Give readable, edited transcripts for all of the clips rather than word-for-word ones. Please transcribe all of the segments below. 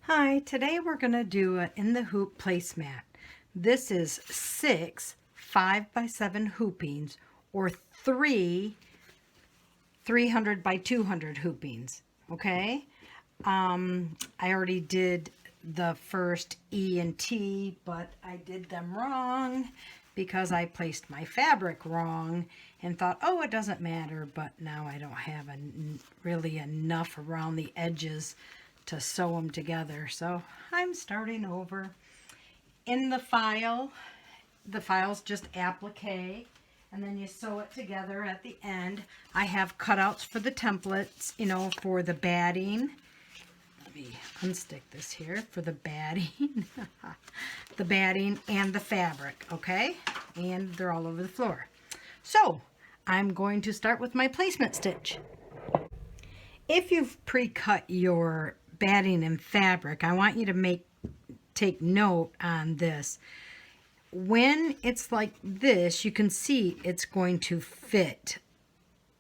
Hi, today we're going to do an in the hoop placemat. This is 6 5x7 hoopings or 3 300 by 200 hoopings. Okay, I already did the first E and T, but I did them wrong because I placed my fabric wrong and thought, oh, it doesn't matter, but now I don't have really enough around the edges to sew them together, so I'm starting over. In the file's just applique, and then you sew it together at the end. I have cutouts for the templates, for the batting. Let me unstick this here for the batting. The batting and the fabric, okay? And they're all over the floor. So I'm going to start with my placement stitch. If you've pre-cut your batting and fabric, I want you to take note on this. When it's like this, you can see it's going to fit,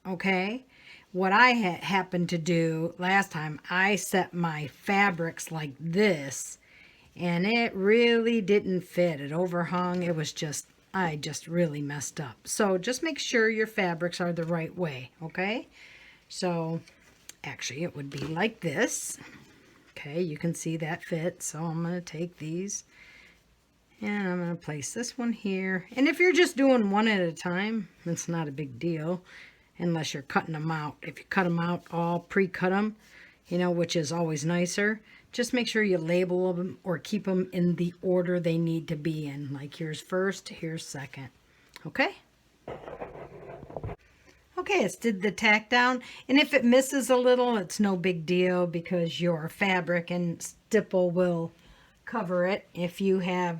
okay? What I happened to do last time, I set my fabrics like this, and it really didn't fit. It overhung. It was I just really messed up. So just make sure your fabrics are the right way, okay? So actually it would be like this. Okay, you can see that fits. So I'm going to take these and I'm going to place this one here. And if you're just doing one at a time, it's not a big deal unless you're cutting them out. If you cut them out, all pre-cut them, which is always nicer, just make sure you label them or keep them in the order they need to be in. Like here's first, here's second. Okay? Okay, it's did the tack down, and if it misses a little, it's no big deal because your fabric and stipple will cover it. If you have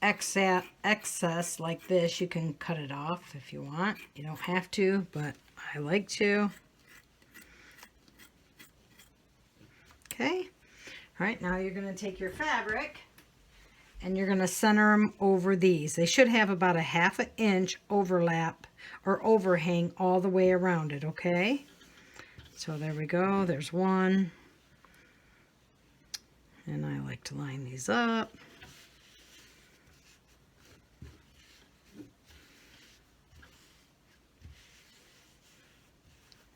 excess like this, you can cut it off if you want. You don't have to, but I like to. Okay, all right, now you're going to take your fabric and you're going to center them over these. They should have about a 1/2 inch overlap or overhang all the way around it, okay? So there we go. There's one. And I like to line these up.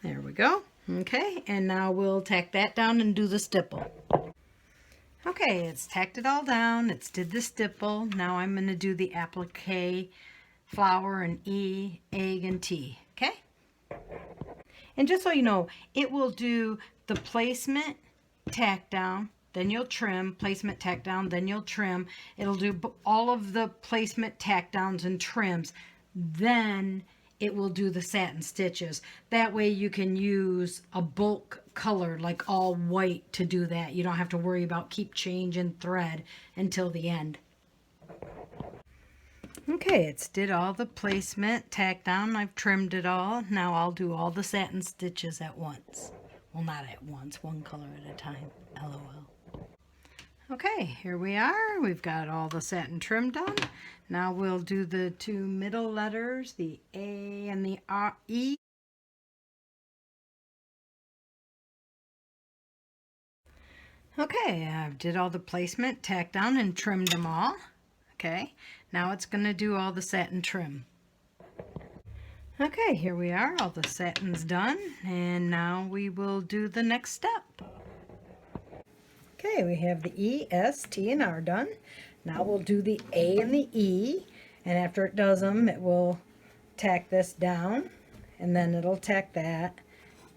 There we go. Okay, and now we'll tack that down and do the stipple. Okay, it's tacked it all down. It's did the stipple. Now I'm going to do the applique, flower, and E, egg, and T. Okay? And just so you know, it will do the placement, tack down, then you'll trim, placement, tack down, then you'll trim. It'll do all of the placement, tack downs, and trims. Then it will do the satin stitches. That way you can use a bulk color like all white to do that. You don't have to worry about keep changing thread until the end. Okay, it's did all the placement, tack down, I've trimmed it all. Now I'll do all the satin stitches at once. Well, not at once, one color at a time, LOL. Okay, here we are. We've got all the satin trim done. Now we'll do the two middle letters, the A and the E. Okay, I've did all the placement, tacked down, and trimmed them all. Okay, now it's going to do all the satin trim. Okay, here we are, all the satin's done, and now we will do the next step. Okay, we have the E, S, T, and R done. Now we'll do the A and the E, and after it does them, it will tack this down, and then it'll tack that,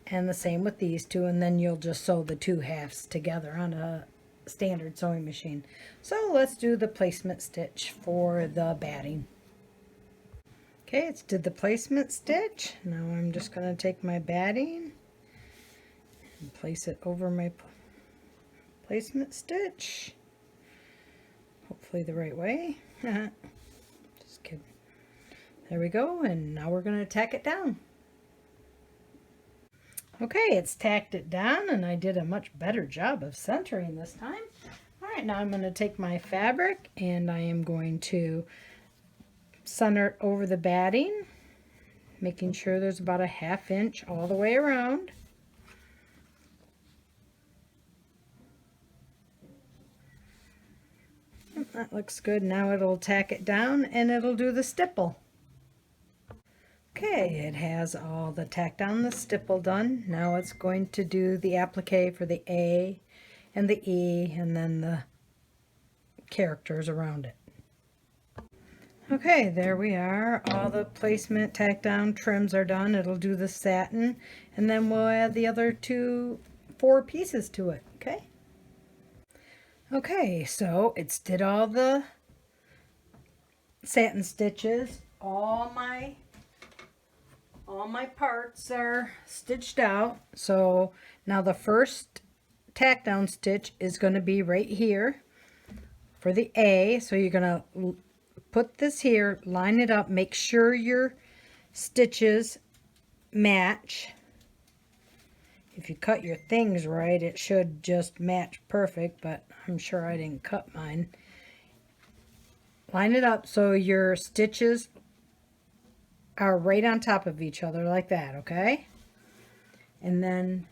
and the same with these two, and then you'll just sew the two halves together on a standard sewing machine. So let's do the placement stitch for the batting. Okay, it's did the placement stitch. Now I'm just going to take my batting and place it over my placement stitch. Hopefully the right way. Just kidding. There we go, and now we're going to tack it down. Okay, it's tacked it down, and I did a much better job of centering this time. All right, now I'm going to take my fabric, and I am going to center it over the batting, making sure there's about a 1/2 inch all the way around. that looks good. Now it'll tack it down and it'll do the stipple. Okay, it has all the tack down the stipple done. Now it's going to do the applique for the A and the E and then the characters around it. Okay, there we are. All the placement tack down trims are done. It'll do the satin, and then we'll add the other 4 pieces to it. Okay. Okay, so it's did all the satin stitches. All my parts are stitched out. So now the first tack down stitch is going to be right here for the A. So you're going to put this here, line it up, make sure your stitches match. If you cut your things right, it should just match perfect, but I'm sure I didn't cut mine. Line it up so your stitches are right on top of each other like that, okay? And then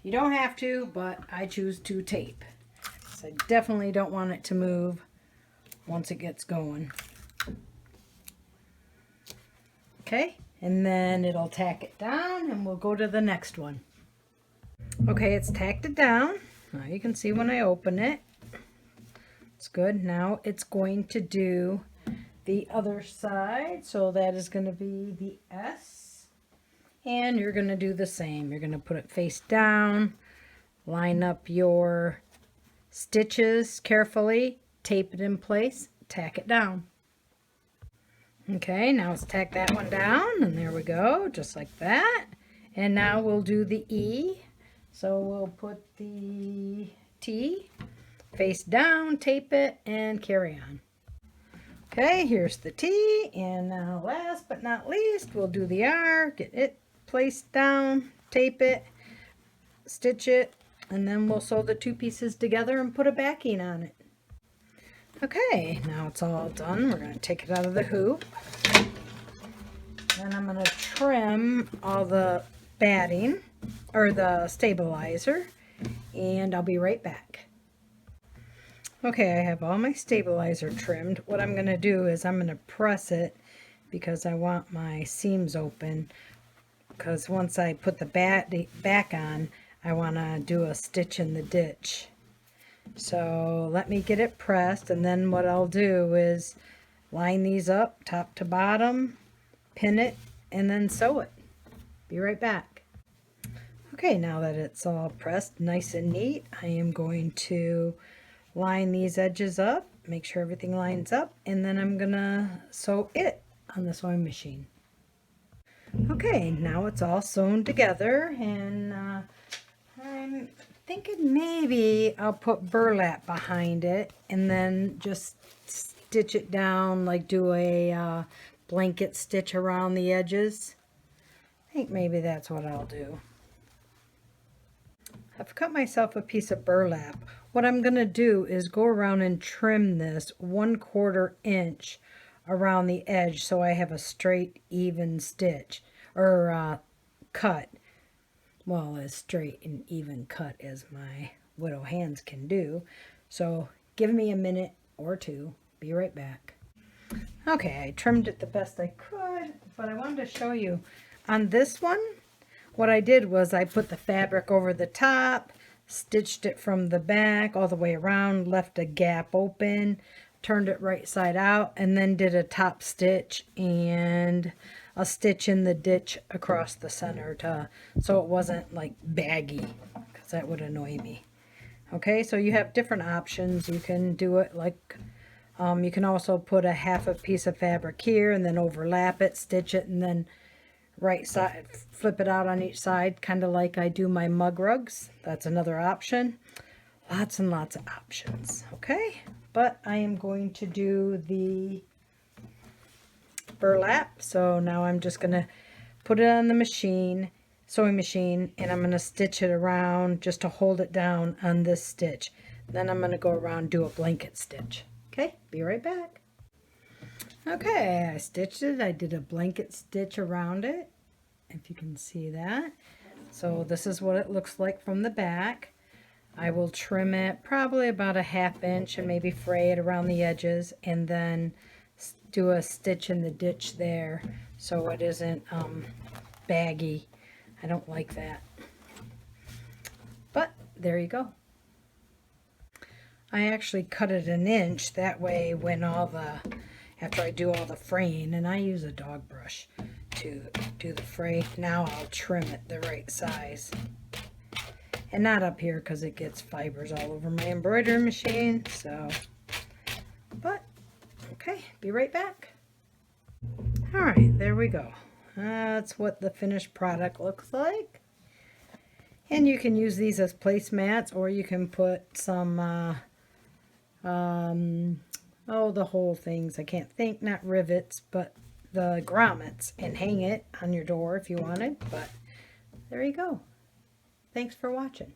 you don't have to, but I choose to tape. So I definitely don't want it to move once it gets going. Okay, and then it'll tack it down and we'll go to the next one. Okay, it's tacked it down. Now you can see when I open it. It's good. Now it's going to do the other side. So that is going to be the S. And you're going to do the same. You're going to put it face down, line up your stitches carefully, tape it in place, tack it down. Okay, now let's tack that one down, and there we go, just like that. And now we'll do the E. So we'll put the T face down, tape it, and carry on. Okay, here's the T, and now last but not least, we'll do the R, get it placed down, tape it, stitch it, and then we'll sew the 2 pieces together and put a backing on it. Okay, now it's all done. We're going to take it out of the hoop. Then I'm going to trim all the batting, or the stabilizer, and I'll be right back. Okay, I have all my stabilizer trimmed. What I'm going to do is I'm going to press it because I want my seams open, because once I put the back on, I want to do a stitch in the ditch. So let me get it pressed, and then what I'll do is line these up top to bottom, pin it, and then sew it. Be right back. Okay, now that it's all pressed nice and neat, I am going to line these edges up, make sure everything lines up, and then I'm gonna sew it on the sewing machine. Okay, now it's all sewn together, and I'm thinking maybe I'll put burlap behind it and then just stitch it down, like do a blanket stitch around the edges. I think maybe that's what I'll do. I've cut myself a piece of burlap. What I'm going to do is go around and trim this 1/4 inch around the edge so I have a straight, even stitch, or cut. Well, as straight and even cut as my widow hands can do. So give me a minute or two. Be right back. Okay, I trimmed it the best I could, but I wanted to show you on this one. What I did was I put the fabric over the top, stitched it from the back all the way around, left a gap open, turned it right side out, and then did a top stitch and a stitch in the ditch across the center so it wasn't like baggy, because that would annoy me. Okay, so you have different options. You can do it like you can also put a half a piece of fabric here and then overlap it, stitch it, and then right side flip it out on each side, kind of like I do my mug rugs. That's another option. Lots and lots of options. Okay, but I am going to do the burlap. So now I'm just going to put it on the machine, sewing machine, and I'm going to stitch it around just to hold it down on this stitch. Then I'm going to go around and do a blanket stitch. Okay, be right back. Okay, I stitched it. I did a blanket stitch around it, if you can see that. So this is what it looks like from the back. I will trim it probably about a 1/2 inch and maybe fray it around the edges, and then do a stitch in the ditch there so it isn't baggy. I don't like that. But there you go. I actually cut it 1 inch, that way when after I do all the fraying, and I use a dog brush to do the fray, now I'll trim it the right size. And not up here because it gets fibers all over my embroidery machine, so. But, okay, be right back. All right, there we go. That's what the finished product looks like. And you can use these as placemats, or you can put some, the whole things. I can't think, not rivets, but the grommets, and hang it on your door if you wanted. But there you go. Thanks for watching.